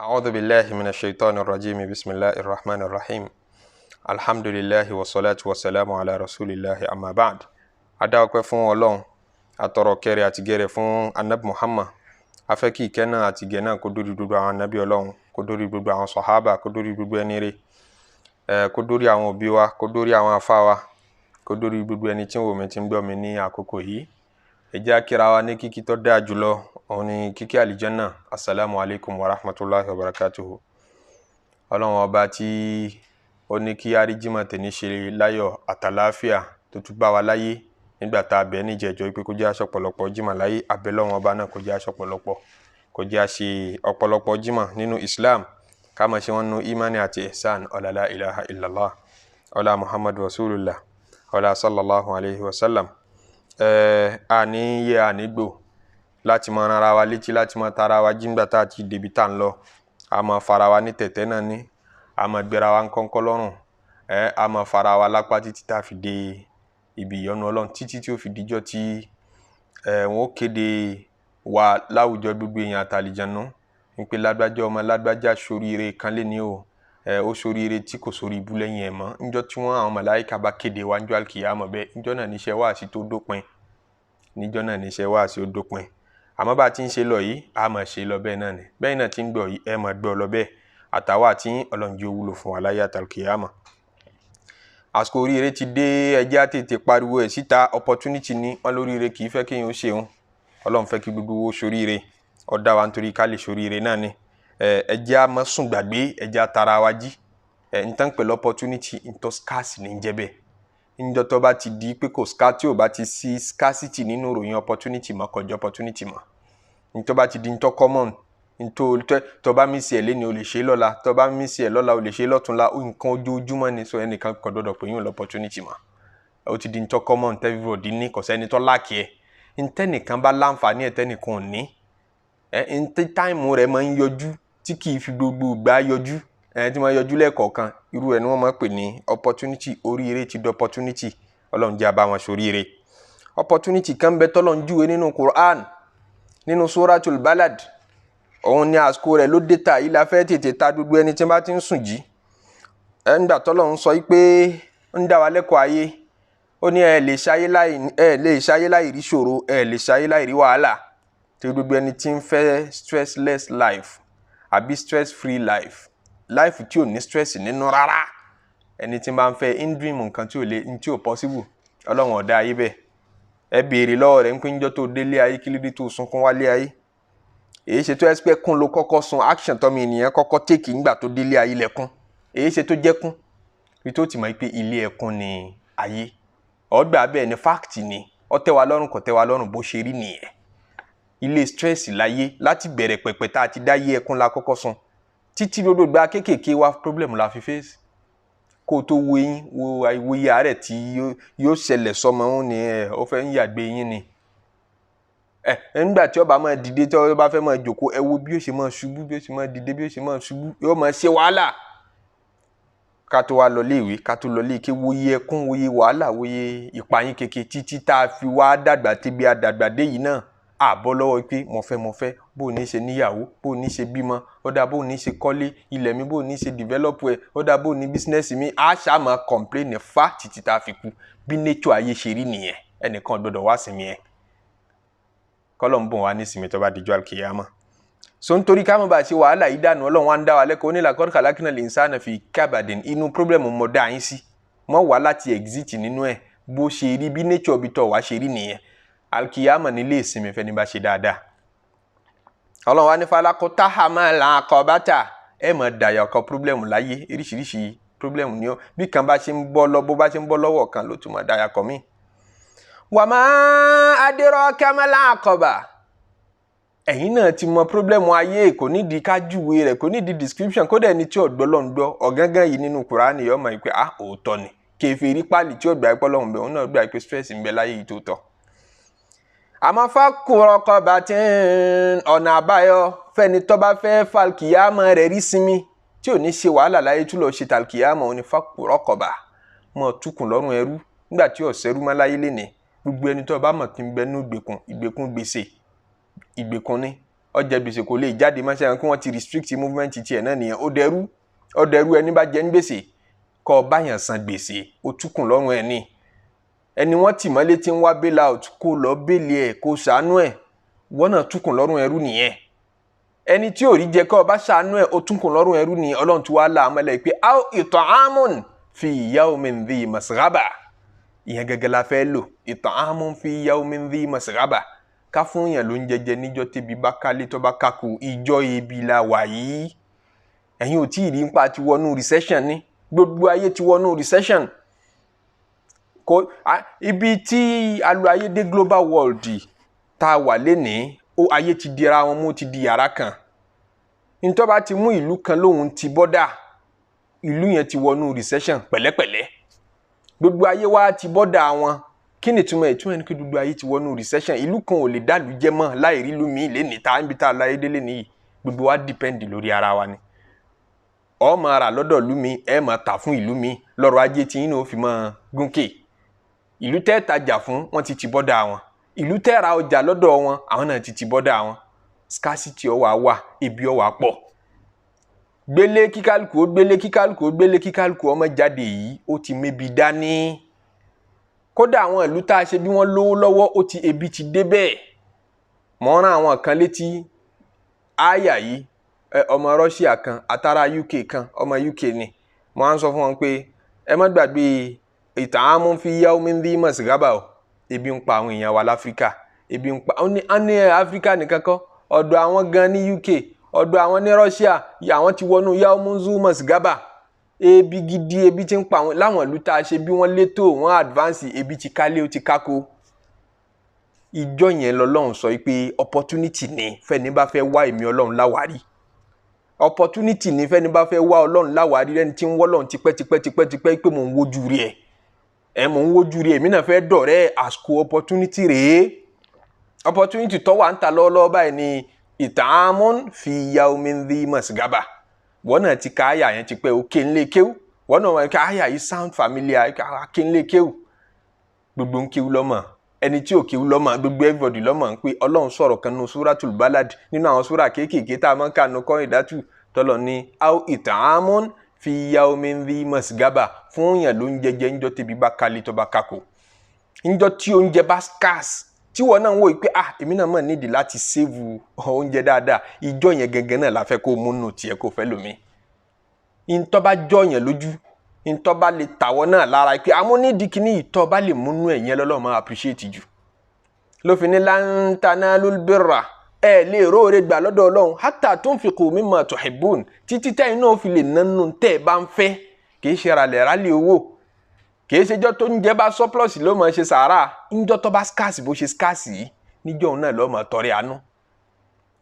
أعوذ بالله من الشيطان الرجيم بسم الله الرحمن الرحيم الحمد لله والصلاة والسلام على رسول الله أما بعد adáwọ̀pẹ́ fún Ọlọ́run atọrọ kẹrẹ àti gẹrẹ fún anabi Muhammad afẹ́ kí ìkẹ́ náà àti gẹ̀ náà kó dórí gbogbo àwọn anabi Ọlọ́run kó dórí gbogbo àwọn sọ̀hábà kó dórí gbogbo ẹni rere kó dórí àwọn òbí wa kó dórí àwọn afá wa kó dórí gbogbo ẹni tí ń wò mí tí ń gbọ́ mi ní àkókò yìí ẹ jẹ́ á kíra wa ní kíkí tó dáa jùlọ òun ni kíkí àlìjánná assalamu alaikum wa rahmatullahi wa barakatuhu. Ọlọ́run ọba tí ó ní kí àríjímọ̀ tẹ̀ní ṣe láyọ̀ àtàláfíà tó tún bá wa láyé nígbà tá a bẹ̀ ní ìjẹ́jọ́ pé kó jẹ́ aṣọ ọ̀pọ̀lọpọ̀ jímọ̀ láyé abẹ́lọ́run ọba náà kó jẹ́ aṣọ ọ̀pọ̀lọpọ̀ kó jẹ́ aṣe ọ̀pọ̀lọpọ̀ jímọ̀ nínú Islam ká máa ṣe wọ́n nínú imani àti ihsan ọ̀là la ilaha illallah ọ̀là Muhammadu rasulullah ọ̀là sallallahu alayhi wa sallam. Àníyẹ ànígbò láti máa rárá wa létí láti máa tara wa jíǹgbà tá a ti débi tá ń lọ a máa fara wa ní tẹ̀tẹ̀ náà ní a máa gbéra wa ń kọ́ńkọ́ lọ́rùn a máa fara wa lápá títí tá a fi dé ibi ìyọ́nú Ọlọ́run títí tí ó fi díjọ́ tí wọ́n ó kéde wa láwùjọ gbogbo èèyàn àtàlìjànú ń pé lágbájá ọmọ lágbájá soríire kan lé ní o ó soríire tí kò sórí ibú lẹ́yìn ẹ̀ mọ́ níjọ́ tí wọ́n àwọn màláíkà bá kéde wa níjọ́ àlùkìyámọ̀ bẹ́ẹ̀ níjọ́ náà níṣẹ́ wáàsí tó dópin níjọ́ náà níṣẹ́ wáàsí ó dópin àmọ́ bá ti ń ṣe lọ yìí a máa ṣe lọ bẹ́ẹ̀ náà ni bẹ́ẹ̀ náà ti ń gbọ́ yìí ẹ máa gbọ́ lọ bẹ́ẹ̀ àtàwọn àti Ọlọ́run jẹ́ ó wúlò fún wa láyé àtàlùkìyámọ̀. Àsìkò oríire ti dé ẹjẹ́ àtètè pariwo ẹ̀ síta opportunity ní wọn lóríire kì í fẹ́ kéèyàn ó ṣeun Ọlọ́run fẹ́ kí gbogbo owó ṣoríire ó dá wa nítorí ká lè ṣoríire náà ni ẹjẹ́ a máa sùn gbàgbé ẹjẹ́ a tara wa jí nǹkan pẹ̀lú opportunity ntọ́ scarce ní jẹ́ bẹ́ẹ̀ níjọ́ tó bá ti di pé kò tí ò bá ti sí scarcity nínú ìròyìn opportunity mọ́ kọjá opportunity mọ́ nítorí bá ti di ntọ́ common nítorí tó bá mísì ẹ̀ lẹ́ni o lè ṣe lọ́la tó bá mísì ẹ̀ lọ́la o lè ṣe lọ́túnla nǹkan ojoojúmọ́ ni so ẹnìkan kan dọ́dọ̀ pé yín lọ opportunity mọ́ ó ti di ntọ́ common everybody ní kò sẹ́ni tó láàkì ẹ̀ ntẹ́nìkan bá láǹfààní ẹ̀ tẹ́nìkan ò ní ntẹ́ táìmù rẹ̀ máa ń yọjú tí kì í fi gbogbo ìgbà yọjú tí wọ́n yọjú lẹ́ẹ̀kọ̀ọ̀kan irú ẹ̀ ni wọ́n máa ń pè ní opportunity oríire ti di opportunity Ọlọ́run jẹ́ àbá wọn sóríire opportunity kan bẹ tọ́lọ́run júwe nínú Quran nínú suratul balad òun ni àsìkò rẹ̀ ló dé ta yìí la fẹ́ tètè ta gbogbo ẹni tí wọ́n bá ti ń sùn jí ẹ̀ńdà tọ́lọ́run sọ pé ń dá wa lẹ́kọ̀ọ́ ayé ó ní ẹ lè ṣayé láì rí ṣòro ẹ lè ṣayé láì rí wàhálà tí gbogbo ẹni tí ń fẹ́ stressless life àbí stress free life tí ò ní stress nínú rárá ẹni tí máa ń fẹ́ in dream nǹkan tí ò possible Ọlọ́run ọ̀dá ayé bẹ́ẹ̀ ẹ béèrè lọ́wọ́ rẹ̀ ń pé níjọ́ tó délé ayé kí lédè tó sunkún wálé ayé èyí ṣe tó expect kún ló kọ́kọ́ sun action tọ́mi ènìyàn kọ́kọ́ take ńgbà tó délé ayé lẹ́kún èyí ṣe tó jẹ́kún bí tó ti mọ̀ pé ilé ẹkún ni ayé ọgbà bẹ́ẹ̀ ni fact ni ó tẹ́ wa lọ́rùn kò tẹ́ wa lọ́rùn bó ṣe rí nìyẹn ilé stress láyé láti bẹ̀rẹ̀ pẹ̀pẹ̀ tá a ti dáyé ẹkún la kọ́kọ́ sun títí gbogbo gba kéékèèké wa problem la fi face kó tó wo yín wo àìwòye àárẹ̀ tí yóò ṣẹlẹ̀ sọmọ òun ni ó fẹ́ ń yàgbé yín ni nígbà tí ó bá máa dìde tí ó bá fẹ́ máa jókòó ẹ wo bí ó ṣe máa ṣubú bí ó ṣe máa dìde bí ó ṣe máa ṣubú yóò máa ṣe wàhálà ká tó wá lọ léèwé ká tó lọ léèké wòye ẹkún wòye wàhálà wòye ìpayín kéke títí tá a fi wá dàgbà tẹ́bi àdàgbà dé yìí náà àbọ̀ lọ́wọ́ pé mọ̀fẹ́ bó o ní ṣe níyàwó bó o ní ṣe bímọ ó dá bó o ní ṣe kọ́lé ilẹ̀ mi bó o ní ṣe develop ẹ̀ ó dá bó o ní business mi á ṣáà máa complain fa títí tá a fi kú bí nature ayé ṣe rí nìyẹn ẹnìkan gbọdọ̀ wá sinmi ẹ̀ kọ́lọ̀ ń bọ̀ wá ní sinmi tó bá dijọ́ àlùkìyámà so nítorí ká má bàa ṣe wàhálà yìí dànù Ọlọ́run wá ń dá wa lẹ́kọ̀ọ́ ó ní laqad khalaqnal insana fi kabadin inú problem mọ̀ dá yín sí mọ̀ wá láti exit nínú ẹ̀ bó ṣe rí bí nature bí tọ̀ wá ṣe rí nìyẹn alkiyama nílé ìsinmi fẹ́ni bá ṣe dáadáa Ọlọ́run wá ní falakota hamala akọbata ẹ mọ̀ dàyà ọkọ̀ problem láyé oríṣiríṣi problem ni ó bí kan bá ṣe ń bọ́ lọ bó bá ṣe ń bọ́ lọ́wọ́ kan ló tún mọ̀ dàyà kọ́ mí. wà má adérọ́ kamala akọba ẹ̀yin náà ti mọ problem ayé kò ní di kájúwe rẹ̀ kò ní di description kó dẹ̀ ní tí ọ̀gbọ́ lọ́n gbọ́ ọ̀gángan yìí nínú Kùránì yọ mọ̀ pé òótọ́ ni kèfèrí pálí tí ọ̀gbà ẹ̀pọ̀ lọ́hùn bẹ́ẹ̀ òun náà gbà pé stress ń bẹ láyé yìí tó tọ́ àmọ́ fákùrọ̀kọ̀ bá ti ọ̀nà àbáyọ fẹ́ni tó bá fẹ́ falkiyama rẹ̀ rí sinmi tí ò ní ṣe wàhálà láyé tó lọ ṣe talkiyama òní fákùrọ̀kọ̀ bá mọ̀ tukùn lọ́rùn ẹrú nígbà tí ọ̀sẹ̀rú má láyé lénìí gbogbo ẹni tó bá mọ̀ kí n bẹ ní ìgbèkùn gbèsè ìgbèkùn ní ó jẹ gbèsè kò lè jáde mọ́ sẹ́yìn kí wọ́n ti restrict movement tiẹ̀ náà nìyẹn ó dẹrú ẹni bá jẹ ń gbèsè kó bá yàn san gbèsè ó túkùn lọ́rùn ẹ̀ ní ẹni wọ́n tì mọ́lé tí ń wá bail out kó lọ bẹ́ẹ̀lì ẹ̀ kó ṣàánú ẹ̀ wọ́n náà túkùn lọ́rùn ẹrú nìyẹn ẹni tí ò rí jẹ kó bá ṣàánú ẹ̀ ó túkùn lọ́rùn ẹrú nìyẹn Ọlọ́run tí wàá là á mọ́lẹ̀ pé aw it'amun fi yawmin dhi masghaba ìyẹn gẹ́gẹ́ la fẹ́ lò it'amun fi yawmin dhi masghaba ká fún yàn ló ń jẹjẹ níjọ́ tẹ́bi bá kálé tó bá kákò ìjọ ebi la wà yìí ẹ̀yin ò tí ì rí nípa ti wọnú recession ní gbogbo ayé ti wọnú recession ibi tí alu ayé dé global world tá a wà lénìí ó ayé ti di ara wọn mú ti di yàrá kan nítorí bá ti mú ìlú kan lóhun ti bọ́dà ìlú yẹn ti wọnú recession pẹ̀lẹ́pẹ̀lẹ́ gbogbo ayé wa ti bọ́dà wọn kí ni ìtumọ̀ ẹni kí gbogbo ayé ti wọnú recession ìlú kan ò lè dàlú jẹ́ mọ́ láì rí ìlú mi lénìí tá níbi tá a láyé délé nìyí gbogbo wa depend lórí ara wa ni ó máa rà lọ́dọ̀ ìlú mi ẹ máa tà fún ìlú mi lọ́rọ̀ ajé tí yín náà fi máa gúnkè ìlú tẹ́ tajà fún wọn ti bọ́dà wọn ìlú tẹ́ ra ọjà lọ́dọ̀ wọn àwọn náà ti bọ́dà wọn scarcity ó wà ebi ó wà pọ̀ gbélé kíkálùkù ọmọ jáde yìí ó ti mébi dání kódà àwọn ìlú tá a ṣe bí wọ́n lówó lọ́wọ́ ebi ti dé bẹ́ẹ̀ mọ́ rán àwọn kan létí àyà yìí ọmọ Russia kan àtàrà UK kan ọmọ UK ni mo á ń sọ fún wọn pé ẹ má gbàgbé it'amun fi yawmin dhi masghaba o ebi ń pa àwọn èèyàn wa láfíríkà ebi ń pa á ní Áfíríkà nìkan kọ́ ọ̀dọ̀ àwọn gan ní UK ọ̀dọ̀ àwọn ní Russia àwọn ti wọnú yawmun dhi masghaba ebi gidi ebi ti ń pa àwọn láwọn ìlú tá a ṣe bí wọ́n létò wọ́n advance ebi ti kálé ó ti kákó ìjọ yẹn lọ́lọ́run sọ pé opportunity ni fẹ́ni bá fẹ́ wá èmi Ọlọ́run láwárí opportunity ni fẹ́ni bá fẹ́ wá Ọlọ́run láwárí lẹ́ni tí ń wọ́ Ọlọ́run tipẹ́ pé mò ń wojú rí mò ń wojú rí èmi náà fẹ́ dọ̀rẹ́ àsìkò opportunity rèé opportunity tó wà ń ta lọ́wọ́lọ́wọ́ báyìí ni it'amun fi yawmin dhi masghaba wọ́n náà ti ka àyà yẹn ti pẹ́ o kí n lè kéwù wọ́n náà wọ́n ká àyà yìí sound familiar kí n lè kéwù gbogbo ń kéwù lọ́mọ ẹni tí ò kéwù lọ́mọ gbogbo everybody lọ́mọ ń pé Ọlọ́run sọ̀rọ̀ kan nínú suratul balad nínú àwọn súrà kéékèèké tá a máa ń kà nínú kọ́ ìdátù tọ́lọ̀ ní aw it'amun fi yawmin dhi masghaba fún yàn ló ń jẹjẹ ńjọ́ tẹ́bi bá kálé tó bá kákò ńjọ́ tí oúnjẹ bá scarce tí wọ́n náà ń wò pé èmi náà mọ̀ nídìí láti save oúnjẹ dáadáa ìjọ yẹn gẹ́gẹ́ náà la fẹ́ kó múnú tiẹ̀ kó fẹ́ lómi ìtọ́ bá jọ yẹn lójú ìtọ́ bá lè tàwọ́ náà lára pé amúnídìí kìíní ìtọ́ bá lè múnú ẹ̀ yẹn lọ́lọ́ máa appreciate jù lófin ní lan tanalul birra ẹ lè róore gbà lọ́dọ̀ Ọlọ́run hatta tunfiqu mimma tuhibbun títí tẹ́yìn náà fi lè nánú tẹ́ ẹ bá ń fẹ́ kì í ṣe ralẹ̀ rálẹ̀ owó kìí ṣejọ́ tó ń jẹ́ bá surplus ló máa ṣe sàárà ńjọ́ tó bá scarce bó ṣe scarce yìí níjọ́ òun náà ló máa tọrẹ àánú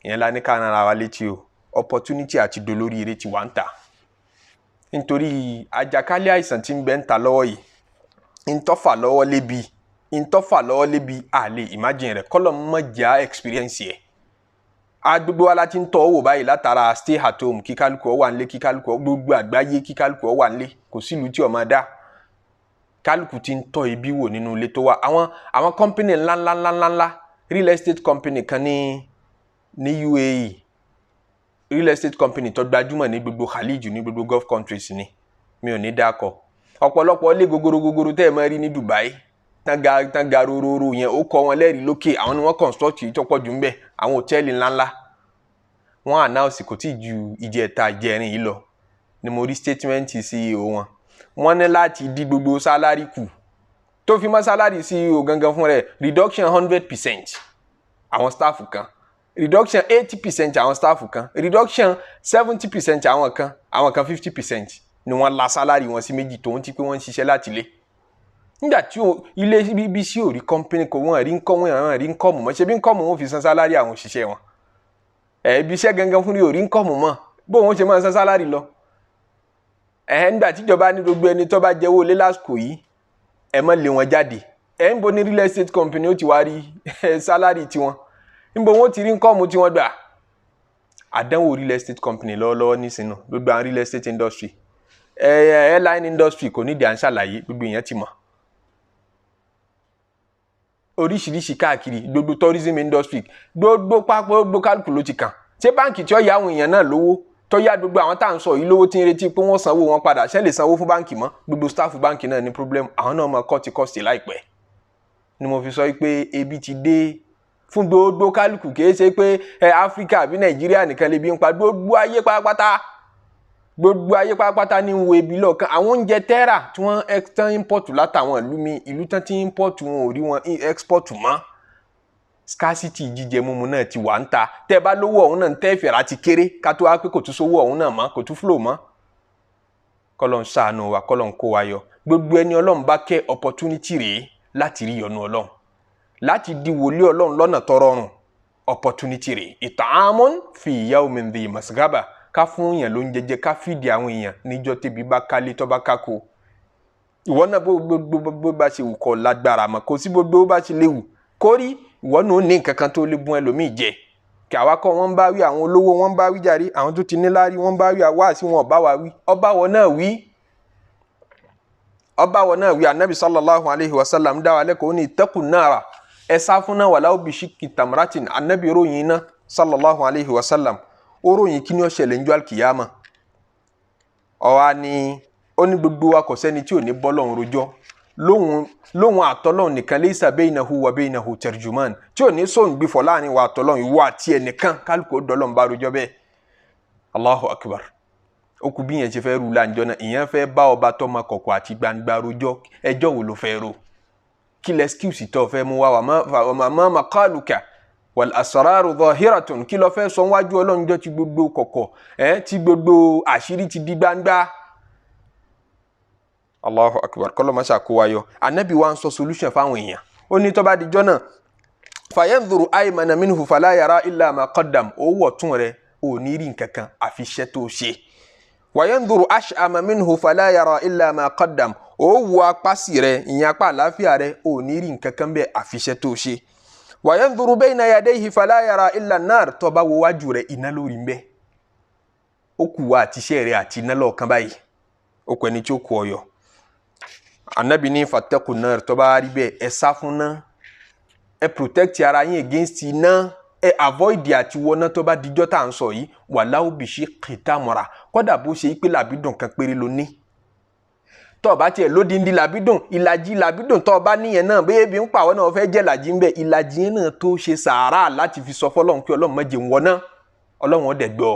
ìyẹn la ní ká rán ara wa létí o opportunity àti dolórí eré ti wà ń tà nítorí àjàkálẹ̀ àìsàn tí ń bẹ ń ta lọ́wọ́ yìí ntọ́fà lọ́wọ́ lébi àlè imagine rẹ̀ kọ́lọ̀ mọ̀jà experience yẹ agbègbè wa láti ń tọ́ owó báyìí látara stay at home kíkálukú wà nílé kíkálukú gbogbo àgbáyé kíkálukú wà nílé kò sílùú tí ó máa dá kálukú ti ń tọ́ ibi wò nínú ilé tó wà àwọn company ńláńláńláńlá real estate company kan ní UAE real estate company tó gbajúmọ̀ ní gbogbo Khalij ní gbogbo Gulf countries ni mi ò ní dákọ̀ ọ̀pọ̀lọpọ̀ ilé gogoro tẹ́ ẹ máa rí ní Dubai tán ga rororo yẹn ó kọ́ wọn lẹ́rìí lókè àwọn ni wọ́n construct yìí tó pọ̀ jù ń bẹ̀ àwọn hòtẹ́ẹ̀lì ńláńlá wọ́n announce kò tí ju ìjẹta ìjẹrin yìí lọ ni mo rí statement CEO wọ́n ní láti dí gbogbo sálárì kù tó fi mọ́ sálárì CEO gangan fún rẹ̀ reduction 100% àwọn staff kan reduction 80% àwọn staff kan reduction 70% àwọn kan 50% ni wọ́n la sálárì wọn sí méjì tó ń ti pé wọ́n ń ṣiṣẹ́ láti ilé nígbà tí ilé BBC ò rí company kò wọ́n rí income mọ́ ṣe bí income wọn fi san sálárì àwọn òṣìṣẹ́ wọn ibi iṣẹ́ gangan fún rí ò rí income mọ́ bó wọn ṣe máa san sálárì lọ nígbà tíjọba ní gbogbo ẹni tó bá jẹ́wọ́ lé lásìkò yìí ẹ má lé wọn jáde ń bo ní real estate company ó ti wá rí sálárì tiwọn ń bo wọn ti rí income tiwọn gbà àdánwò real estate company lọ́wọ́lọ́wọ́ nísìnyí gbogbo àwọn real estate industry airline industry kò ní ìdí à ń ṣàlàyé gbogbo èèyàn ti mọ̀ oríṣiríṣi káàkiri gbogbo tourism industry gbogbo pápá gbogbo kálukú ló ti kàn ṣé báǹkì tí ó yá àwọn èèyàn náà lówó tó yá gbogbo àwọn tá à ń sọ yìí lówó tí ń retí pé wọ́n sanwó wọn padà ṣé lè sanwó fún báǹkì mọ́ gbogbo staff báǹkì náà ní problem àwọn náà máa kọ́ọ̀tì láìpẹ́ ni mo fi sọ pé ebi ti dé fún gbogbo kálukú kìí ṣe pé Áfíríkà àbí Nàìjíríà nìkan lè bí ń pa gbogbo ayé pátápátá ní wo ebi lọ́ọ̀kan àwọn oúnjẹ tẹ́rà tí wọ́n tán import látàwọn ìlú mi ìlú tán tí import wọn ò rí wọn export mọ́ scarcity jíjẹ mímu náà ti wà ń ta tẹ́ bá lówó ọ̀hún náà tẹ́ fẹ̀rẹ̀ àti kéré ká tó wá pé kò tún sówó ọ̀hún náà mọ́ kò tún flow mọ́ kọ́lọ́n ṣàánú wa kọ́lọ́n kó wa yọ gbogbo ẹni Ọlọ́run bá kẹ́ opportunity rèé láti rí yọ́nú Ọlọ́run láti di wòlíì Ọlọ́run lọ́nà tó rọrùn opportunity rèé it'amun fi yawmin dhi masghaba ká fún èèyàn ló ń jẹjẹ ká fìdí àwọn èèyàn níjọ́ tẹ́bi bá kálé tó bá kákó ìwọ náà bó bá ṣe wù kọ́ lágbára mọ́ kò sí gbogbo bá ṣe léwu kórí ìwọ náà ní nǹkan kan tó lè bùn ẹlòmíì jẹ kí àwa kọ́ wọ́n bá wí àwọn olówó wọ́n bá wí jàre àwọn tó ti ní láárí wọ́n bá wí àwa àti wọn ọba wa wí ọba wọn náà wí Ànábì sallallahu alayhi wa sallam dá wa lẹ́kọ̀ọ́ ní ittaqun nara ẹ sá fún náà walau bi shiqqi tamratin Ànábì ròyìn náà sallallahu alayhi wa sallam ó ròyìn kí ni ó ṣẹlẹ̀ níjọ́ alkiyama ọ̀wá ni ó ní gbogbo wa kò sẹ́ni tí ò ní bọ́lọ́run rojọ́ lóhun àtọ́lọ́run nìkan laysa baynahu wa baynahu tarjuman tí ò ní sóhun gbìfọ̀ láàrin wa àtọ́lọ́run ìwọ àti ẹnìkan kálukú ó dọ́lọ́run bá rojọ́ bẹ́ẹ̀ Allahu akbar ó kú bí yẹn ṣe fẹ́ rú láǹjọ́ náà ìyẹn fẹ́ bá ọba tó mọ kọ̀kọ̀ àti gbangba rojọ́ ẹjọ́ wo ló fẹ́ ro kí lẹ́ excuse tó fẹ́ mú wá wa ma maqaluka wal asraru zahiratun kí ló fẹ́ sọ wájú Ọlọ́run jọ ti gbogbo kọ̀kọ̀ tí gbogbo àṣírí ti di gbangba Allahu akbar kọ́lọ́ máa ṣàkówáyọ Ànábì wa ń sọ solution fáwọn èèyàn ó ní tó bá dijọ́ náà fayanzuru aymana minhu fala yara illa ma qaddam owó ọ̀tún rẹ̀ ò ní rí nǹkan kan àfi iṣẹ́ tó ṣe wayanzuru ash'ama minhu fala yara illa ma qaddam ó wo apá sí rẹ̀ ìyẹn apá àlàáfíà rẹ̀ ò ní rí nǹkan kan bẹ́ẹ̀ àfi iṣẹ́ tó ṣe wayanzuru bayna yadayhi fala yara illa an-nar tó bá wo wájú rẹ̀ iná lórí ń bẹ ó kù wá àti iṣẹ́ rẹ̀ àti iná lọ́ọ̀kan báyìí ó kù ẹni tí ó kù ọyọ Ànábì ní fattaqun nar tó bá rí bẹ́ẹ̀ ẹ sá fún náà ẹ protect ara yín against iná ẹ avoid àti wọná tó bá dijọ́ tá à ń sọ yìí walau bi shiqqi tamra kódà bó ṣe pé làbídùn kan péré ló ní tó bá tiẹ̀ lódìndín làbídùn ìlàjì làbídùn tó bá níyẹn náà bẹ́ẹ̀ bí ń pàwọ́ náà fẹ́ jẹ́ làjì ń bẹ ìlàjì yẹn náà tó ṣe sàárà láti fi sọ fọlọ́run pé Ọlọ́run má jẹ́ ń wọná Ọlọ́run ọ̀dẹ̀ gbọ́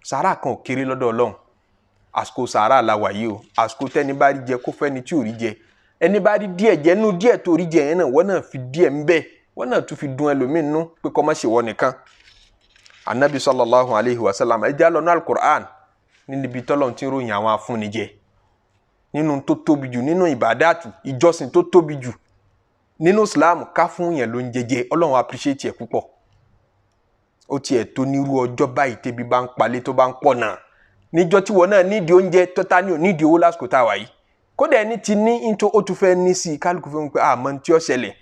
sàárà kan ò kéré lọ́dọ̀ Ọlọ́run àsìkò sàárà la wà yìí o àsìkò tẹ́ni bá rí jẹ kó fẹ́ni tí ò rí jẹ ẹni bá rí díẹ̀ jẹ nú díẹ̀ tó rí jẹ yẹn náà wọ́n náà fi díẹ̀ ń bẹ wọ́n náà tún fi dun ẹlòmíín nú pé kó má ṣe wọ́n nìkan Ànábì sallallahu alayhi wa sallam ẹ já lọ ní al-Qur'an níbi tọ́lọ́run tí ń ròyìn àwọn afúnijẹ nínú tó tóbi jù nínú ìbádàtù ìjọsìn tó tóbi jù nínú Islam ká fún yẹn ló ń jẹjẹ Ọlọ́run appreciate ẹ̀ púpọ̀ ó tiẹ̀ tó nírú ọjọ́ báyìí tẹ́bi bá ń palẹ̀ tó bá ń pọ̀ náà níjọ́ tí wọ́n náà nídìí oúnjẹ tọ́ta ní nídìí owó lásìkò tá a wà yìí kódà ẹni ti ní into ó tún fẹ́ ní sí i kálukú fún mi pé àmọ́ tí ó ṣẹlẹ̀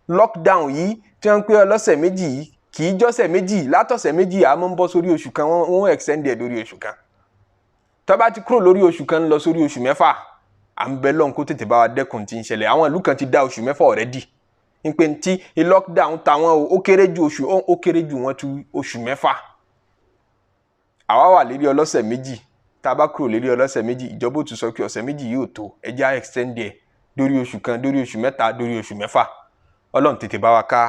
lockdown yìí tí wọ́n ń pè ọlọ́sẹ̀ méjì yìí kì í jọ́sẹ̀ méjì látọ̀sẹ̀ méjì àmọ́ ń bọ́ sórí oṣù kan wọ́n extend ẹ̀ lórí oṣù kan tó bá ti kúrò lórí oṣù kan lọ sórí oṣù mẹ́fà à ń bẹ lọ́n kó tètè bá wa dẹ́kun tí ń ṣẹlẹ̀ àwọn ìlú kan ti dá oṣù mẹ́fà already ń pè ní tí lockdown táwọn ó kéré ju wọn tu oṣù mẹ́fà àwa wà lérí ọlọ́sẹ̀ méjì tá a bá kúrò lérí ọlọ́sẹ̀ méjì ìjọba ó tún sọ pé ọ̀sẹ̀ méjì yóò tó ẹja extend ẹ̀ dórí oṣù kan dórí oṣù mẹ́ta dórí oṣù mẹ́fà Ọlọ́run tètè bá wa ká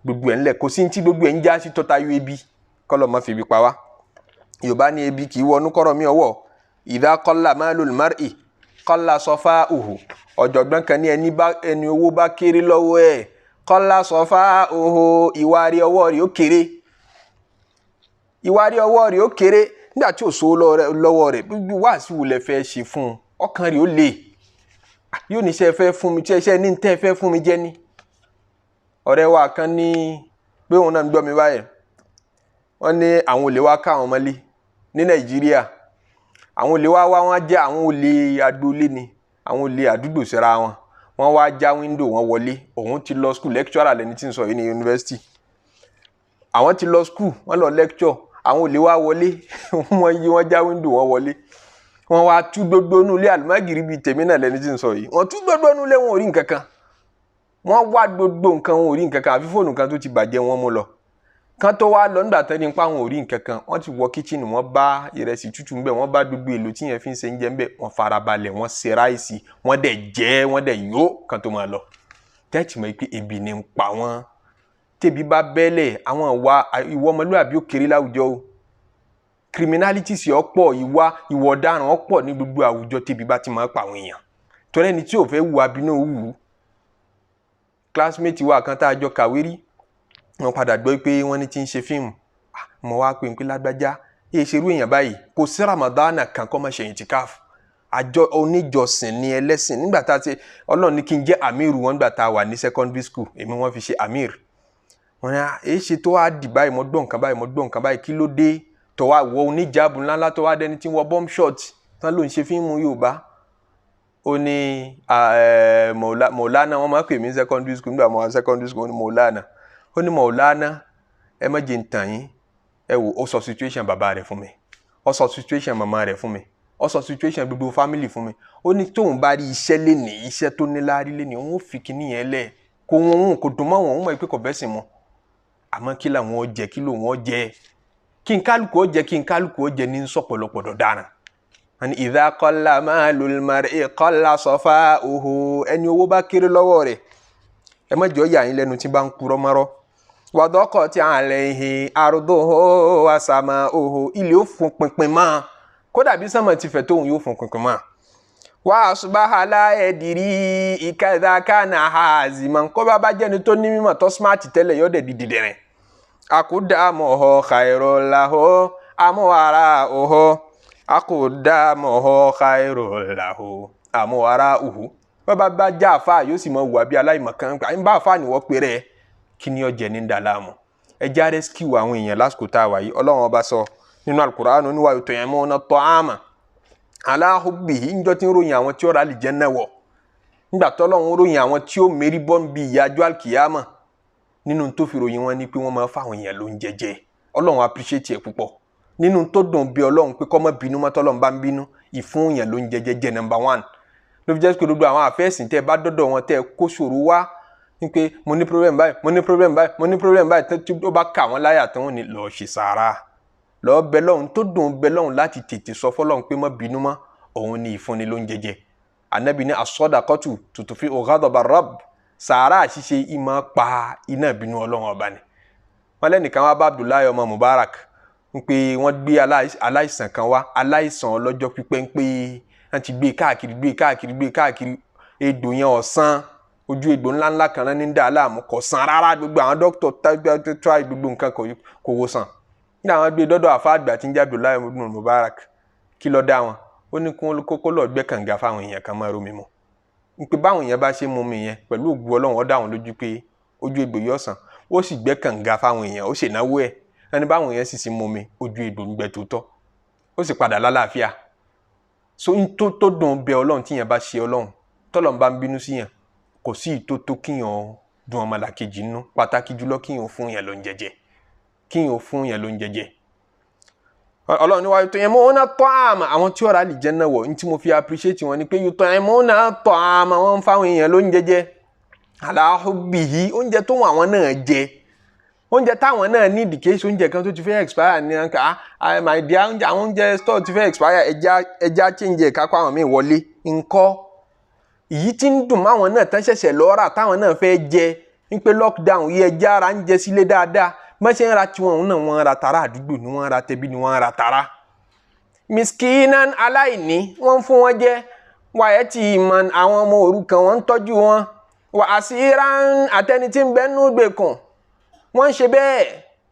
gbogbo ẹ̀ ńlẹ̀ kò sí ní tí gbogbo ẹ̀ ń já sí tọ́tayọ ebi kọ́lọ́ má fi ibi pa wá Yorùbá ní ebi kì í wọnú kọ́rọ̀ mi ọwọ́ idha qalla malul mar'i qalla safa'uhu ọ̀jọ̀gbọ́n kan ní ẹni owó bá kéré lọ́wọ́ ẹ̀ qalla safa'uhu ìwárí ọwọ́ rẹ̀ ó kéré nígbà tí ò sówó lọ́wọ́ rẹ̀ gbogbo wá sí wulẹ̀ fẹ́ ṣe fún un ọkàn rẹ̀ ó lè yóò ní iṣẹ́ fẹ́ fún mi tí iṣẹ́ ní tẹ́ fẹ́ fún mi jẹ́ ní. ọ̀rẹ́ wa kan ní pé òun náà ń gbọ́ mi báyìí wọ́n ní àwọn olè wá ká àwọn mọ́lé ní Nàìjíríà àwọn olè wá wọ́n jẹ́ àwọn olè agboolé ni àwọn olè àdúgbò síra wọn wọ́n wá já wíńdò wọn wọlé òun ti lọ skul lecturer lẹni tí ń sọ yìí ní yunifásitì àwọn ti lọ skul wọ́n lọ lecture àwọn olè wá wọlé wọ́n já wíńdò wọn wọlé wọ́n wá tú gbogbo inú ilé àlùmágìrì bíi tèmi náà lẹni tí ń sọ yìí wọ́n tú gbogbo inú ilé wọn ò rí nǹkan kan wọ́n wá gbogbo nǹkan wọn ò rí nǹkan kan àfi fóònù kan tó ti bàjẹ́ wọn mú lọ kan tó wá lọ nígbà tán ní pa wọn ò rí nǹkan kan wọ́n ti wọ kíchìnì wọ́n bá ìrẹsì tútù ńbẹ̀ wọ́n bá gbogbo èlò tí yẹn fi ń ṣe oúnjẹ ńbẹ̀ wọ́n farabalẹ̀ wọ́n ṣe ráìsì wọ́n dẹ̀ jẹ wọ́n dẹ̀ yó kan tó máa lọ tẹ́tì mọ̀ pé ebi ni ń pa wọ́n tẹ́bi bá bẹ́lẹ̀ àwọn ìwà ọmọlúwàbí ó kéré láwùjọ o criminality sì ọ̀pọ̀ ìwà ọ̀daràn ọ̀pọ̀ ní gbogbo àwùjọ tẹ́bi bá ti máa pa àwọn èèyàn torí ẹni tí ò fẹ́ wù abínú wù classmate wa kan tá a jọ kàwé rí wọ́n padà gbọ́ pé wọ́n ní tí ń ṣe fíìmù mo wá pé pé lágbájá èyí ṣerú èèyàn báyìí kò sí ramadana kan kọ́ máa ṣe ìtìkáfù àjọ oníjọsìn ní ẹlẹ́sìn nígbà tá a ti ọlọ́run ní kí n jẹ́ amir wọn nígbà tá a wà ní secondary school èmi wọ́n fi ṣe amir wọ́n ní èyí ṣe tó wá dì báyìí mo gbọ́ nǹkan báyìí kí ló dé tó wá wọ oníjàbù ńláńlá tó wá dẹni tí wọ́n bomb shot tán ló ń ṣe fíìmù Yorùbá ó ní Maulana wọ́n máa pè mí secondary school nígbà mo wà secondary school ní Maulana ó ní Maulana ẹ má jẹ́ ń tàn yín ẹ wò ó sọ situation bàbá rẹ̀ fún mi ó sọ situation màmá rẹ̀ fún mi ó sọ situation gbogbo family fún mi ó ní tóun bá rí iṣẹ́ lénìí iṣẹ́ tó ní láárí lénìí òun ó fi kíní yẹn lẹ̀ kó wọn kò dùn mọ́ wọn òun mọ̀ pé kò bẹ́sìn mọ́ àmọ́ kí làwọn ó jẹ kí lòun ó jẹ kí n kálukú ó jẹ ní sọ̀pọ̀lọpọ̀ dọ̀daràn àni idha qalla malul mar'i qalla safa'uhu ẹni owó bá kéré lọ́wọ́ rẹ̀ ẹ má jọ yà yín lẹ́nu tí bá ń kúrọ́ mọ́rọ́ wadaqati alayhi arduhu wa sama'uhu ilé ó fún pinpin mọ́ kódà bí sánmà ti fẹ̀ tóun yóò fún pinpin mọ́ wa asbaha la yadri kadha kana haziman kó bá jẹ́ni tó ní mímọ̀ tó smart tẹ́lẹ̀ yọ́ dẹ̀ dìdìrẹ̀ aqdamuhu khairul lahu amwara'uhu aqdamuhu khairul lahu amwara'uhu bá já àfáà yóò sì mọ wà bí aláìmọ̀kan ń bá àfáà níwọ́ pé rẹ̀ kí ni ọjẹ́ ní dàlámù ẹjá rescue àwọn èèyàn lásìkò tá a wà yìí ọlọ́run ọba sọ nínú Al-Qur'an oníwà yut'imuna at-ta'ama ala hubbihi níjọ́ tí ń ròyìn àwọn tí ó rà al-janna wọ̀ nígbà tọ́lọ́run ròyìn àwọn tí ó mérí bọ́n bí ìyájọ́ al-kiyama nínú tó fi ròyìn wọn ni pé wọ́n máa fáwọn èèyàn ló ń jẹjẹ ọlọ́run appreciate ẹ̀ púpọ̀ nínú tó dùn bí ọlọ́run pé kó má bínú mọ́ tọ́lọ́run bá ń bínú ìfún èèyàn ló ń jẹjẹ jẹ́ number 1 ló fi jẹ́ pé gbogbo àwọn àfẹ́sìn tẹ́ bá dọ́dọ̀ wọn tẹ́ kó ṣòro wá pé mo ní problem báyìí tí ó bá kà wọ́n láyà tán wọ́n ní lọ́ọ́ ṣe sàárà lọ́ọ́ bẹ lọ́hùn tó dùn bẹ lọ́hùn láti tètè sọ fọ́lọ́hùn pé má bínú mọ́ òun ni ìfúnni ló ń jẹjẹ Ànábì ní as-sadaqatu tutfi'u ghadaba rabb sàárà ṣíṣe ìmọ̀ pa iná ìbínú ọlọ́run ọba ni wọ́n lẹ́nìkan wá bá Abdullahi ọmọ Mubarak pé wọ́n gbé aláìsàn kan wá aláìsàn ọlọ́jọ́ pípẹ́ pé wọ́n ti gbé káàkiri egbò yẹn ọ̀sán ojú egbò ńláńlá kan náà ní dá láàmú kò sàn rárá gbogbo àwọn dókítà try gbogbo nǹkan kò wò sàn nígbà wọn gbé dọ́dọ̀ àfa àgbà tí ń jẹ́ Abdullahi ibn Mubarak kí ló dá wọn ó ní kó lọ gbẹ́ kànga fáwọn èèyàn kan máa rómi mu pé báwọn èèyàn bá ṣe mú mi yẹn pẹ̀lú ògùn Ọlọ́run ó dá wọn lójú pé ojú egbò yóò sàn ó sì gbẹ́ kànga fáwọn èèyàn ó ṣènáwó ẹ̀ ẹni báwọn èèyàn sì mú mi ojú egbò ń gbẹ tó tọ́ ó sì padà lálàáfíà so n tó dùn bẹ Ọlọ́run tíyẹn bá ṣe Ọlọ́run tọ́lọ́run bá ń bínú síyàn kò sí ìtótó kíyàn dùn ọmọlàkejì nínú pàtàkì jùlọ kíyàn fún yẹn ló ń jẹjẹ Ọlọ́run ní wa yut'imuna at-ta'ama àwọn tí ó rà al-janna wọ̀ ní tí mo fi appreciate wọn ni pé yut'imuna at-ta'ama wọ́n ń fáwọn èèyàn ló ń jẹjẹ ala hubbihi oúnjẹ tó wọn àwọn náà jẹ oúnjẹ táwọn náà ní ìdíkèsí oúnjẹ kan tó ti fẹ́ expire ní ọ̀nkà my dear oúnjẹ àwọn oúnjẹ store ti fẹ́ expire ẹja change ẹ̀ka kó àwọn míì wọlé ńkọ́ èyí tí ń dùn máwọn náà tán ṣẹ̀ṣẹ̀ lọ rà táwọn náà fẹ́ jẹ ń pé lockdown yìí ẹja ara ń jẹ sílé dáadáa mọ́ṣẹ́ ń ra tiwọn náà wọ́n ra tara àdúgbò ni wọ́n ra tẹbí ni wọ́n ra tara miskinan aláìní wọ́n fún wọn jẹ wàyẹ tí ìmọ̀ àwọn ọmọ òrukàn wọ́n ń tọ́jú wọn wà asiran àtẹni tí ń bẹ nínú ìgbèkùn wọ́n ń ṣe bẹ́ẹ̀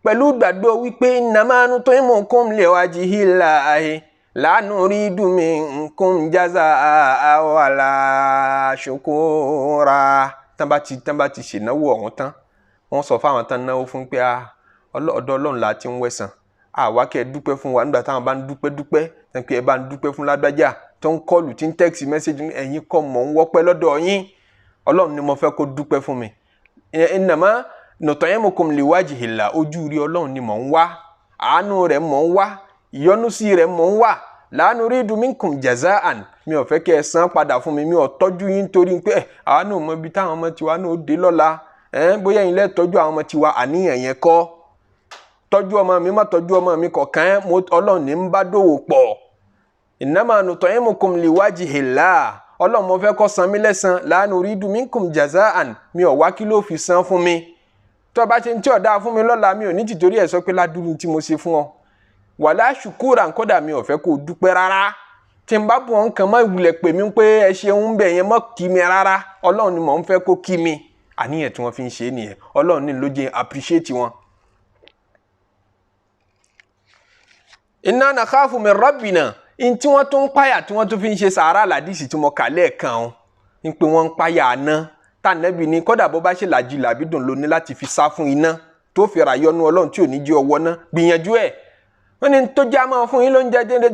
pẹ̀lú gbàgbọ́ wípé innama nut'imukum liwajhillahi la nuridu minkum jazaa wala shukura tán bá ti ṣènáwó ọ̀hún tán wọ́n sọ fáwọn tán náwó fún pé ọ̀dọ̀ Ọlọ́run la ti ń wẹ̀sán àwa kẹ́ ẹ dúpẹ́ fún wa nígbà táwọn bá ń dúpẹ́ tán pé ẹ bá ń dúpẹ́ fún lágbájá tó ń kọlù tí ń text message ẹ̀yin kọ́ mọ̀ ń wọ́pẹ́ lọ́dọ̀ yín Ọlọ́run ni mo fẹ́ kó dúpẹ́ fún mi innama nut'imukum liwajhillah ojú rí Ọlọ́run ni mò ń wá àánú rẹ̀ mò ń wá ìyọ́núsí rẹ̀ mò ń wá la nuridu minkum jazaan mi ò fẹ́ kẹ́ ẹ san padà fún mi ò tọ́jú yín torí pé àwa náà mọ ibi táwọn ọmọ tiwa náà dé lọ́la bóyá yín lẹ́ tọ́jú àwọn ọmọ tiwa àníyàn yẹn kọ́ tọ́jú ọmọ mi má tọ́jú ọmọ mi kọ̀ọ̀kan Ọlọ́run ní ń bá dòwò pọ̀ innama nut'imukum liwajhillah Ọlọ́run mo fẹ́ kó san mí lẹ́san la nuridu minkum jazaan mi ò wá kí ló fi san fún mi tó bá ṣe ń tí ọ̀dá fún mi lọ́la mi ò ní tìtorí ẹ̀ sọ pé ládùúrú tí mo ṣe fún ọ wàlá ṣùkúrà kódà mi ò fẹ́ kó dúpẹ́ rárá tí n bá bù wọn kàn má wulẹ̀ pè mí pé ẹ ṣeun bẹ̀ yẹn mọ́ kí mi rárá Ọlọ́run ni mò ń fẹ́ kó kí mi àníyàn tí wọ́n fi ń ṣe nìyẹn Ọlọ́run ní ló jẹ́ appreciate wọn. inna nakhafu min rabbina in tí wọ́n tún ń páyà tí wọ́n tún fi ń ṣe sàárà làdísì tí mo kà lẹ́ẹ̀kan o ń pé wọ́n ń páyà àná tànẹ́bì ni kódà bó bá ṣe làjì làbídùn ló ní láti fi sá fún iná tó fi ra yọnu Ọlọ́run tí ò ní jẹ́ ọwọ́ náà gbìyànjú ẹ̀ wọ́n ní tó já máa fún yín ló ń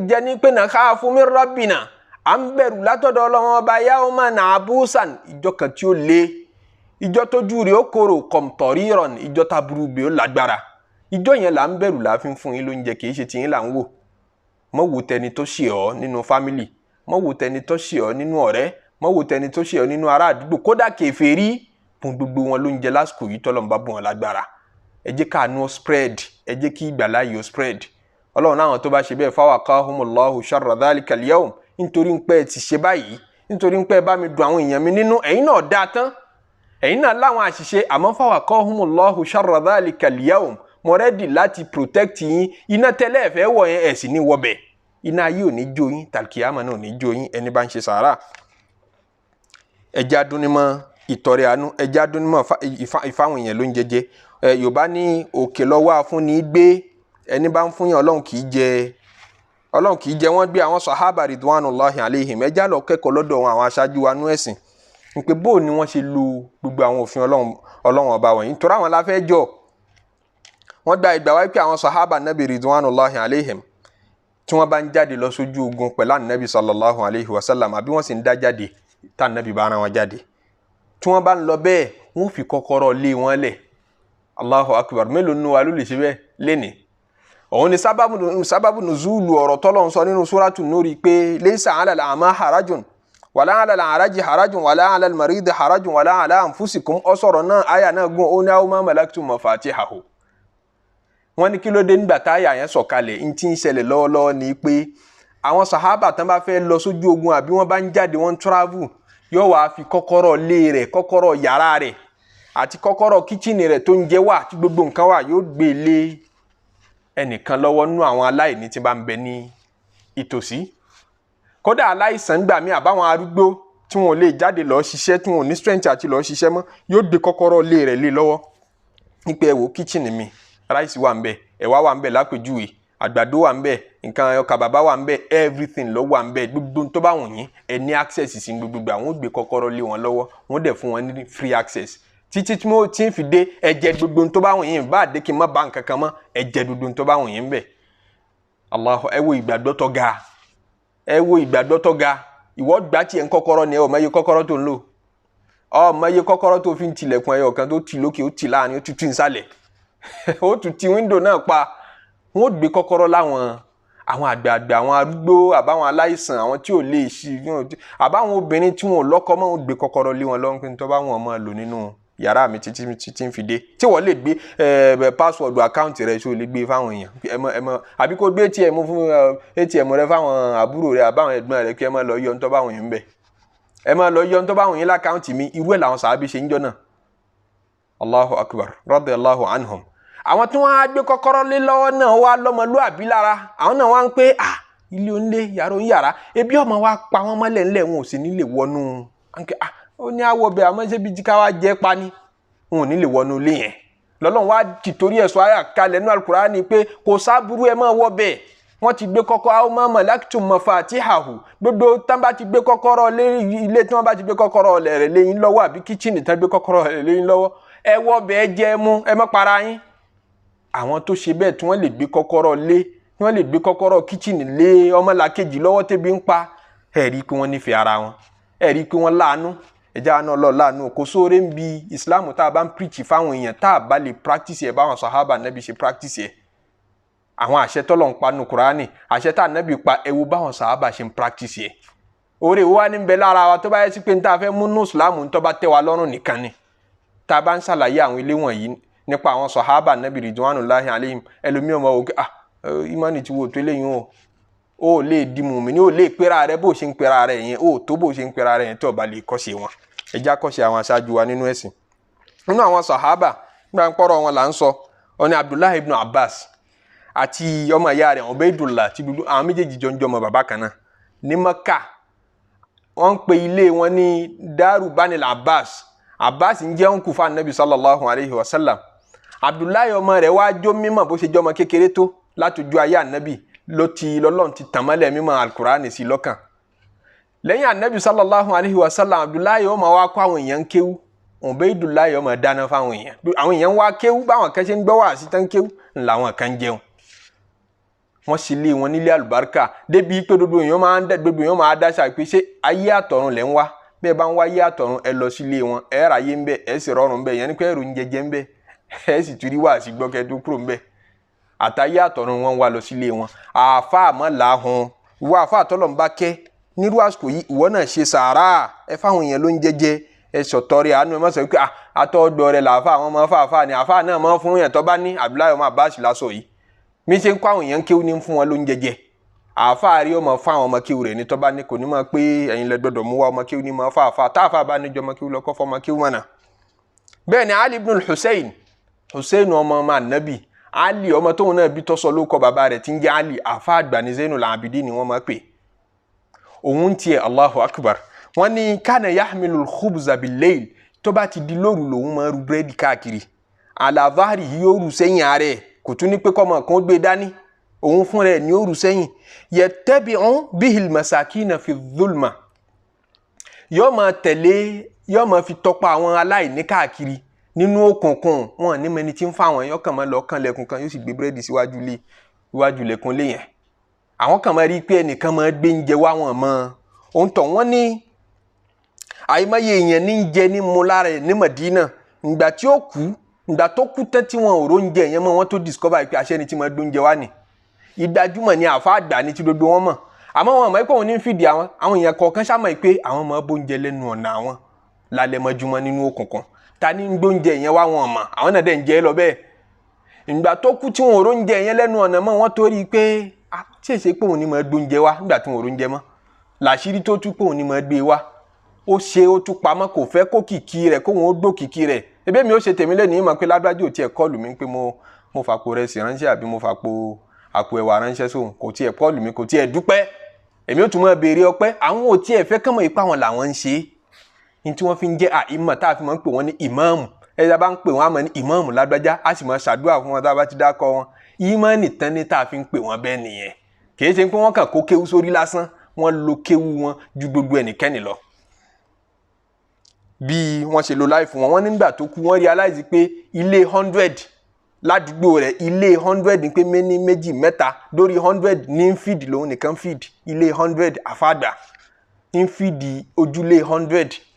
jẹ ní pé nakhafu min rabbina à ń bẹ̀rù látọ̀dọ̀ Ọlọ́run ọba yawman abusan ìjọ kan tí ó le ìjọ tójú rẹ̀ ó korò qamtariran ìjọ taburú bẹ́ẹ̀ ó lágbára ìjọ yẹn là ń bẹ̀rù láàfin fún yín ló ń jẹ kì í ṣe tiyín là ń wò mọ́ wò tẹni tó ṣe ọ́ nínú fámìlì mọ́ wò tẹni tó ṣe ọ́ nínú ọ̀rẹ́ mọ́ wò tẹni tó ṣe ọ́ nínú ará àdúgbò kódà kèfèrí fún gbogbo wọn ló ń jẹ lásìkò yìí tọ́lọ́run bá bùn wọn lágbára ẹ jẹ́ káàánú ó spread ẹ jẹ́ kí ìgbàláyè ó spread Ọlọ́run náà tó bá ṣe bẹ́ẹ̀ fawaqahumullahu sharra dhalika al-yawm nítorí ń pẹ́ ti ṣe báyìí nítorí ń pẹ́ bá mi dùn àwọn èèyàn mi nínú ẹ̀yin náà dáa tán ẹ̀yin náà láwọn àṣìṣe àmọ́ fawaqahumullahu sharra dhalika al-yawm mo ready láti protect yín iná tẹ́lẹ̀ ẹ̀fẹ́ wọ̀ yẹn ẹ̀ sì ní wọbẹ̀ iná ayé ò ní jó yín tàlkìyàmà náà ò ní jó yín ẹni bá ń ṣe sàárà ẹja dúnímọ̀ ìtọrẹ àánú ẹja dúnímọ̀ ìfáwọn èèyàn ló ń jẹjẹ Yorùbá ní òkè lọ́wọ́ afúnni gbé ẹni bá ń fún yàn Ọlọ́run kì í jẹ wọ́n gbé àwọn sàhábà ridwanullahi alaihim ẹja lọ kẹ́kọ̀ọ́ lọ́dọ̀ wọn àwọn aṣáájú wa nú ẹ̀sìn pé bóò ni wọ́n ṣe lo gbogbo àwọn òfin Ọlọ́run ọba wọ̀nyí nítorí àwọn láfẹ́ jọ wọ́n gba ìgbà wáyé pé àwọn sàhábà nàbì ridwanullahi alaihim tí wọ́n bá ń jáde lọ sójú ogun pẹ̀lú ànábì sallallahu alaihi wasallam àbí wọ́n sì ń dá jáde tá ànábì bá ara wọn jáde tí wọ́n bá ń lọ bẹ́ẹ̀ wọ́n fi kọ́kọ́rọ́ lé wọn lẹ̀ Allahu akbar mélòó nínú wa ló lè ṣe bẹ́ẹ̀ lénìí òun ni sábàbù nùzúlù ọ̀rọ̀ tọ́lọ́run sọ nínú súrátù Núrì pé laysa ala al-a'ma harajun wala ala al-a'raji harajun wala ala al-maridi harajun wala ala anfusikum ọ̀sọ̀rọ̀ náà àyà náà gún ó ní aw ma malaktum mafatihahu wọ́n ní kí ló dé nígbà táyà yẹn sọ̀kalẹ̀ ń tí ń ṣẹlẹ̀ lọ́wọ́lọ́wọ́ ni pé àwọn sàhábà tán bá fẹ́ lọ sójú ogun àbí wọ́n bá ń jáde wọ́n travel yóò wá fi kọ́kọ́rọ́ lé rẹ̀ kọ́kọ́rọ́ yàrá rẹ̀ àti kọ́kọ́rọ́ kíchìnì rẹ̀ tó ń jẹ wà tí gbogbo nǹkan wà yóò gbé lé ẹnìkan lọ́wọ́ nínú àwọn aláìní tí bá ń bẹ ní ìtòsí kódà aláìsàn gbà mí àbáwọn arúgbó tí wọn ò lè jáde lọ ṣiṣẹ́ tí wọn ò ní strength àti lọ ṣiṣẹ́ mọ́ yóò gbé kọ́kọ́rọ́ lé rẹ̀ lé lọ́wọ́ nípa ẹ wò kíchìnì mi ráìsì wà ń bẹ ẹ̀wà wà ń bẹ lápèjúwe àgbàdo wà ń bẹ nǹkan ọkà bàbá wà ń bẹ everything ló wà ń bẹ gbogbo tó bá wùn yín ẹ ní access sí gbogbo àwọn gbé kọ́kọ́rọ́ lé wọn lọ́wọ́ wọn dẹ̀ fún wọn ní free access títí tí mo ti ń fi dé ẹ jẹ gbogbo tó bá wùn yín bá dé kí n má bá nǹkan kan mọ́ ẹ jẹ gbogbo tó bá wùn yín bẹ Allahu ẹ wo ìgbàgbọ́ tó ga ẹ wo ìgbàgbọ́ tó ga ìwọ gbà tiẹ̀ ń kọ́kọ́rọ́ ni ẹ ò mọye kọ́kọ́rọ́ tó ń lò ọ mọye kọ́kọ́rọ́ tó fi ń tilẹ̀kùn ẹyọ kan tó ti lókè ó ti láàrin ó ti tún ìsàlẹ̀ ó tún ti wíńdò náà pa wọn ò gbé kọ́kọ́rọ́ láwọn àwọn àgbààgbà àwọn arúgbó àbáwọn aláìsàn àwọn tí ò lè ṣí àbáwọn obìnrin tí wọn ò lọ́kọ mọ́ wọn gbé kọ́kọ́rọ́ lé wọn lọ́wọ́ pé tó bá wọn máa lò nínú yàrá mi títí ń fi dé tí wọ́n lè gbé pásíwọ̀dù àkáǹtì rẹ̀ ṣó lè gbé fáwọn èèyàn ẹmọ àbí kó gbé ATM fún ATM rẹ fáwọn àbúrò rẹ àbáwọn ẹ̀gbọ́n rẹ kí ẹ máa lọ yọ ntọ́ báwọn yẹn ń bẹ̀ ẹ máa lọ yọ ntọ́ báwọn yẹn lákáǹtì mi irú ẹ̀ làwọn sàábì ṣe ń jọ náà Allahu akbar radiyallahu anhum àwọn tí wọ́n á gbé kọ́kọ́rọ́ lé lọ́wọ́ náà wá lọ́mọlúàbí lára àwọn náà wá ń pé ilé onílé yàrá oníyàrá ebi ọmọ wa pa wọ́n mọ́lẹ̀ ńlẹ̀ wọn ò sì ní lè wọnú ó ní àwọ̀ bẹ́ẹ̀ àmọ́ ṣé bí jíká wá jẹ́ pa ni wọn ò ní lè wọnú ilé yẹn lọ́lọ́run wá tìtorí ẹ̀sọ́ àyà kalẹ̀ nínú Al-Qur'ani pé kò sábúrú ẹ máa wọ bẹ́ẹ̀ wọ́n ti gbé kọ́kọ́ aw ma malaktum mafatihahu gbogbo tán bá ti gbé kọ́kọ́rọ́ lé ilé tí wọ́n bá ti gbé kọ́kọ́rọ́ rẹ̀ léyìn lọ́wọ́ àbí kíchìnì tán gbé kọ́kọ́rọ́ rẹ̀ léyìn lọ́wọ́ ẹ wọ bẹ́ẹ̀ jẹ́ mú ẹ má para yín àwọn tó ṣe bẹ́ẹ̀ tí wọ́n lè gbé kọ́kọ́rọ́ lé tí wọ́n lè gbé kọ́kọ́rọ́ kíchìnì lé ọmọlàkejì lọ́wọ́ tẹ́bi ń pa ẹ rí i pé wọ́n nífẹ̀ẹ́ ara wọn ẹ rí i pé wọ́n láàánú ẹja náà lọ láàánú kò sóore ń bi ìsìláàmù tá a bá ń preach fáwọn èèyàn tá a bá lè practice ẹ̀ báwọn sàhábà Nábì ṣe practice ẹ̀ àwọn àṣẹ t'Ọlọ́run pa nínú Kùránì àṣẹ tá Ànábì pa ẹ wo báwọn sàhábà ṣe ń practice yẹ oore wa ní bẹ lára wa tó bá yẹ sí pé n ta fẹ́ mú nù Islam tó bá tẹ́ wa lọ́rùn nìkan ni tá bá ń ṣàlàyé àwọn ilé wọ̀nyí nípa àwọn sàhábà Ànábì ridwanullahi alayhim ẹlòmí ọmọ wò ìmánì tí wo tó eléyìí o lè di mùmínì o lè pera rẹ bó ṣe ń pera rẹ yẹn o tó bó ṣe ń pera rẹ yẹn tó bá lè kọ́ṣe wọn ẹ já kọ́ṣe àwọn aṣáájú wa nínú ẹ̀sìn nínú àwọn sàhábà nígbà pọ́rọ̀ wọn là ń sọ ọ ní Abdullahi ibn Abbas àti ọmọ ìyá rẹ̀ Ubaydullah tí gbogbo àwọn méjèèjì jọ ń jọmọ bàbá kan náà ní Mẹ́kà wọ́n ń pe ilé wọn ní Daru Banil Abbas Abbas ń jẹ́ òǹkù fún Ànábì sallallahu alayhi wa sallam Abdullahi ọmọ rẹ̀ wá jó mímọ̀ bó ṣe jọmọ kékeré tó látọjú ayé Ànábì lọ́lọ́run ti tàn mọ́lẹ̀ mímọ̀ Al-Qur'ani sí lọ́kàn lẹ́yìn Ànábì sallallahu alayhi wa sallam Abdullahi ọmọ wa kọ́ àwọn èèyàn kéwú Ubaydullah ọmọ dáná fáwọn èèyàn wá kéwú báwọn kan ṣe ń gbọ́ wá sí tán kéwú làwọn kan jẹun wọ́n sì lé wọn nílé àlùbáríkà débi pé gbogbo èèyàn máa dáṣà pé ṣé ayé àtọ̀run lẹ́ ń wá bẹ́ẹ̀ bá ń wá ayé àtọ̀run ẹ lọ sílé wọn ẹ ráyé ń bẹ ẹ sì rọrùn ń bẹ yẹn ní pé ẹrù ń jẹjẹ ń bẹ ẹ sì tún rí wá sí gbọ́kẹ́ tó kúrò ń bẹ àtàyé àtọ̀run wọn wá lọ sílé wọn àáfà àmọ́ làáhùn ìwọ àáfà àtọ́lọ̀ ń bá kẹ́ nírú àsìkò yìí ìwọ náà ṣe sàárà ẹ fáwọn èèyàn ló ń jẹjẹ ẹ sọ̀tọ́rẹ́ àánú ẹ má sọ pé àtọ́gbọ̀ rẹ làáfà àwọn ọmọ fàáfà ni àáfà náà mọ́ fún yẹn tó bá ní Abdullahi ọmọ Abbas lásọ yìí mi ṣe ń kọ́ àwọn èèyàn kéwú ní fún wọn ló ń jẹjẹ àáfà rí ọmọ fún àwọn ọmọ kéwú rẹ̀ ní tó bá ní kò ní máa pé ẹ̀yin lẹ gbọ́dọ̀ mú wá ọmọ kéwú ní máa fàáfà táàfà bá níjọ ọmọ kéwú lọ́kọ́ fọmọ kéwú mọ̀nà. bẹ́ẹ̀ ni Ali ibn Hussein ọmọ Ànábì Ali ọmọ tóun náà bí tọ́sọ ló kọ bàbá rẹ̀ tí ń jẹ́ Ali àáfà àgbà ní Zainul Abidin ni wọ́n máa pè òun tiẹ̀ Allahu Akbar wọ́n ní kana yahmilul khubza bil-layl tó bá ti di lóru lòun máa ru búrẹ́dì káàkiri ala dhahrihi yóò rù sẹ́yìn ààrẹ kò tún ní pé kọ́mọ kan gbé dání òun fún rẹ̀ ní òru sẹ́yìn yattabi'u bihil masakina fi dhulma yóò máa fi tọpa àwọn aláìní káàkiri nínú òkùnkùn wọn ní mẹni tí ń fa àwọn èèyàn kàn máa lọ kàn lẹ̀kùn kan yóò sì gbé búrẹ́dì síwájú lẹ̀kùn lé yẹn àwọn kan máa rí pé ẹnìkan máa gbé oúnjẹ wá wọn mọ́ òun tọ̀ wọ́n ní àìmọye èèyàn ní jẹ ní mu lára ẹ̀ ní Madina ìgbà tí ó kú ìgbà tó kú tán tí wọn ò róúnjẹ yẹn mọ́ wọn tó discover pé àṣẹ ni tí wọ́n gbóúnjẹ wá ní ìdájúmọ̀ ni àfa àgbà ní tí gbogbo wọn mọ̀ àmọ́ wọn mọ̀ pé òun ní ń fìdí àwọn èèyàn kọ̀ọ̀kan ṣàmọ̀ pé àwọn máa bóúnjẹ lẹ́nu ọ̀nà àwọn lálẹ́ mọ́júmọ́ nínú òkùnkùn ta ní ń gbóúnjẹ yẹn wá wọn mọ̀ àwọn náà dẹ̀ ń jẹ lọ bẹ́ẹ̀ ìgbà tó kú tí wọn ò róúnjẹ yẹn lẹ́nu ọ̀nà mọ́ wọn tó rí i pé tí èsè pé òun ní máa gbóúnjẹ wá nígbà tí wọn ò róúnjẹ mọ́ làṣírí tó tú pé òun ní máa gbé wá ó ṣe ó tú pamọ́ kò fẹ́ kó kìkì rẹ̀ kó wọn ó gbó kìkì rẹ̀ ebe mi ó ṣe tèmi lẹ́nu yìí mọ̀ pé lágbájú ò tiẹ̀ kọ́ọ̀lù mi pé mo fàpò rẹsì ránṣẹ́ àbí mo fàpò àpò ẹ̀wà ránṣẹ́ sóhun kò tiẹ̀ kọ́ọ̀lù mi kò tiẹ̀ dúpẹ́ èmi ó tún mọ̀ béèrè ọpẹ́ àwọn ò tiẹ̀ fẹ́ kánmọ̀ ipá wọn làwọn ń ṣe ní tí wọ́n fi ń jẹ́ àìmọ̀ tá a fi máa ń pè wọ́n ní ìmáàmù ẹ̀yà bá ń pè wọ́n àmọ́ ní ìmáàmù lágbájá a sì máa ṣàdúrà fún wọn tá a bá ti dákọ̀ wọn ìmánì tán ní tá a fi ń pè wọ́n bẹ́ẹ̀ nìyẹn kì í ṣe pé wọ́n kàn kó kéwú sórí lásán wọ́n lo kéwú wọn ju gbogbo ẹnikẹ́ni lọ bí wọ́n ṣe lo láìfù wọn nígbà tó kú wọ́n realize pé ilé 100 ládùúgbò rẹ̀ ilé 100 ní pé méní méjì mẹ́ta lórí 100 ní ń fìdí lòun nìkan fìdí ilé 100 àfàdà ń fìdí ojúlé 100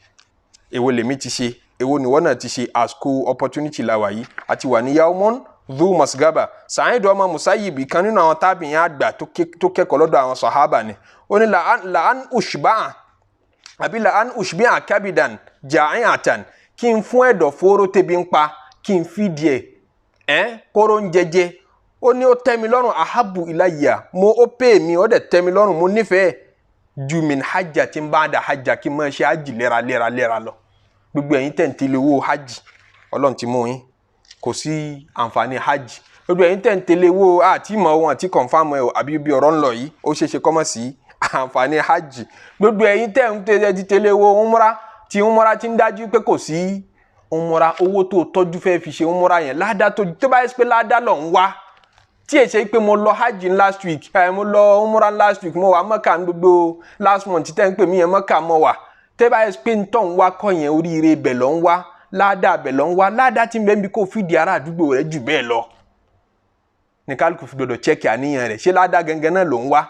èwo lèmi ti ṣe èwo nìwọ náà ti ṣe àsìkò opportunity la wà yìí àti wà ní yawmon dhu masgaba Sa'id ọmọ Musayyib kan nínú àwọn tábìyàn àgbà tó kẹ́kọ̀ọ́ lọ́dọ̀ àwọn sàhábà ni ó ní la'an ushba'a àbí la'an ushbi'a kabidan ja'atan kí n fún ẹ̀dọ̀ fóró tẹ́bi ń pa kí n fìdí kóró ń jẹjẹ ó ní ó tẹ́ mi lọ́rùn ahabu ilayya ó pè mí ó dẹ̀ tẹ́ mi lọ́rùn mo nífẹ̀ẹ́ ju min hajja tí ń bá da hajja kí n máa ṣe hajj léra lọ gbogbo ẹ̀yin tẹ̀ ń tẹ̀lé owó hajj ọlọ́run ti mú yín kò sí àǹfààní hajj gbogbo ẹ̀yin tẹ̀ ń tẹ̀lé owó àti ìmọ̀ wọn àti confam ẹ̀ àbí bí ọ̀rọ̀ ń lọ yìí ó ṣeéṣe kọ́mọ̀ sí àǹfààní hajj gbogbo ẹ̀yin tẹ̀ ń tẹ̀lé owó umra tí ti ń dájú pé kò sí umra owó tó tọ́jú fẹ́ fi ṣe umra yẹn ládá tó bá yẹ pé ládá lọ ń wá tí èsè pé mo lọ hajj last week mo lọ umra last week mo wà Mẹ́kà gbogbo last month tẹ́ ń pè mí yẹn Mẹ́kà mo wà tẹ́ bá yẹ pé ń tọ̀ ń wá kọ́ yẹn oríire bẹ̀ lọ ń wá ládá bẹ̀ lọ ń wá ládá tí ń bẹ́ẹ̀ bí kò fìdí ara àdúgbò rẹ̀ jù bẹ́ẹ̀ lọ ní kálukú fi gbọdọ̀ chẹ́kì àníyàn rẹ̀ ṣé ládá gangan náà ló ń wá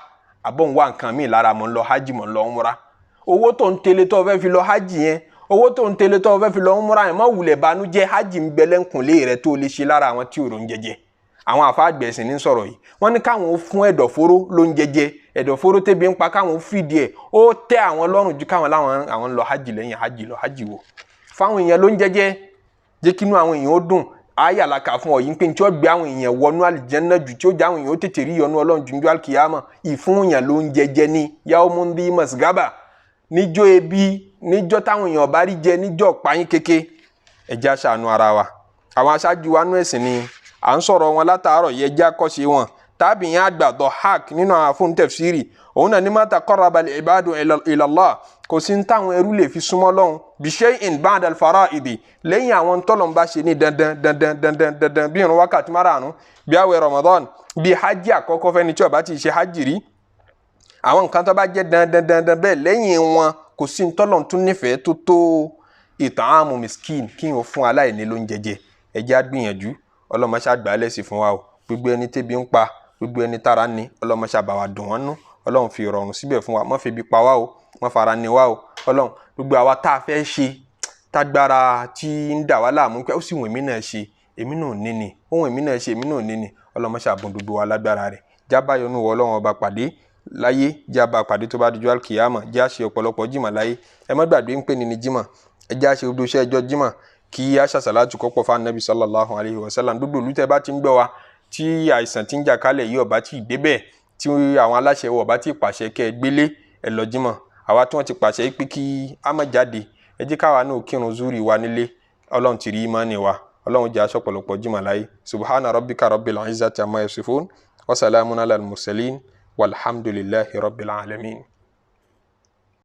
àbọ̀ ń wá nǹkan míì lára mo ń lọ hajj mo ń lọ umra owó tó ń tẹ̀lé tó fẹ́ fi lọ hajj yẹn owó tó ń tẹ̀lé tó fẹ́ fi lọ umra yẹn má wulẹ̀ banújẹ́ hajj ń bẹ lẹ́kùnlé rẹ̀ tó lè ṣe lára àwọn tí òrò ń jẹjẹ àwọn àfa àgbẹ̀sìn ní sọ̀rọ̀ yìí wọ́n ní káwọn fún ẹ̀dọ̀fóró lóúnjẹ jẹ ẹ̀dọ̀fóró tẹ́bi ń pa káwọn fìdí ẹ̀ ó tẹ́ àwọn lọ́rùn ju káwọn láwọn lọ hajj lẹ́yìn hajj lọ hajj wò fáwọn èèyàn lóúnjẹ jẹ́ kínú àwọn èèyàn ó dùn ayé àlàkà fún ọ yìí pé tí ó gbé àwọn èèyàn wọnú àlìjẹ́nnà jù tí ó jẹ́ àwọn èèyàn ó tètè rí yọ́nú Ọlọ́run jù ní alkiyama ìfúnyàn lóúnjẹ jẹ ní yawmun dhi masgaba níjọ́ ebi níjọ́ táwọn èèyàn bá rí jẹ níjọ́ pààyàn kéke ẹjẹ́ aṣàánú ara wa àwọn aṣáájú wa nú ẹ̀sìn ni à ń sọ̀rọ̀ wọn látàárọ̀ yẹ jẹ́ àkọ́ṣe wọn tábìyàn àgbà Dahhak nínú àwọn fún tafsiri òun náà ní ma taqarraba al-ibadu ila Allah kò sí ní táwọn ẹrú lè fi súnmọ́ Ọlọ́run bi shay'in ba'da al-fara'idi lẹ́yìn àwọn tọ́lọ́n bá ṣe ní dandan bí irun wákàtí márààrún bí àwẹ̀ Ramadan bí hajj àkọ́kọ́ fẹ́ni tí ó bá ti ṣe hajj rí àwọn nǹkan tó bá jẹ́ dandan bẹ́ẹ̀ lẹ́yìn wọn kò sí ní tọ́lọ́n tún nífẹ̀ẹ́ tó ìtààmù miskin kí n ò fún aláìní lóúnjẹ jẹ ẹ jẹ́ á gbìyànjú ọlọ́mọṣá gbà á lẹ́sìn fún wa o gbogbo ẹni tẹ́bi ń pa gbogbo ẹni tára ní ọlọ́mọṣá bá wa dùn wọ́n nú ọlọ́run fi ìrọ̀rùn síbẹ̀ fún wa má febi pa wá o má fara ni wá o ọlọ́run gbogbo àwa tá a fẹ́ ṣe tágbára tí ń dà wá láàmú pé ó sì wọ̀n èmi náà ṣe èmi náà ní ni ohun èmi náà ṣe èmi náà ní ni ọlọ́mọṣá bùn gbogbo wa lágbára rẹ̀ jábá yọnu wọ ọlọ́run ọba pàdé láyé jábá pàdé tó bá dojú alkiyama já ṣe ọ̀pọ̀lọpọ̀ jìmọ̀ láyé ẹ má gbàgbé ń pè ní jímọ̀ ẹ já ṣe gbogbo iṣẹ́ ẹjọ́ jímọ̀ kí a ṣàṣàlátù kọ́pọ̀ fún anabi sallallahu alayhi wa sallam gbogbo olùtẹ́ bá ti ń gbọ́ wa tí àìsàn tí ń jà kálẹ̀ yìí ọba tí ì débẹ̀ tí àwọn aláṣẹ wọ̀ bá ti pàṣẹ kẹ́ ẹ gbélé ẹ lọ jímọ̀ àwa tí wọ́n ti pàṣẹ pé kí a má jáde ẹ jẹ́ káwa náà kírun zúrì wa nílé ọlọ́run ti rí ìmánì wa ọlọ́run jẹ́ aṣọ́pọ̀lọpọ̀ jímọ̀ láyé subhana rabbika rabbil izzati amma yasifun wa salamun alal mursalin walhamdulillahi rabbil alamin.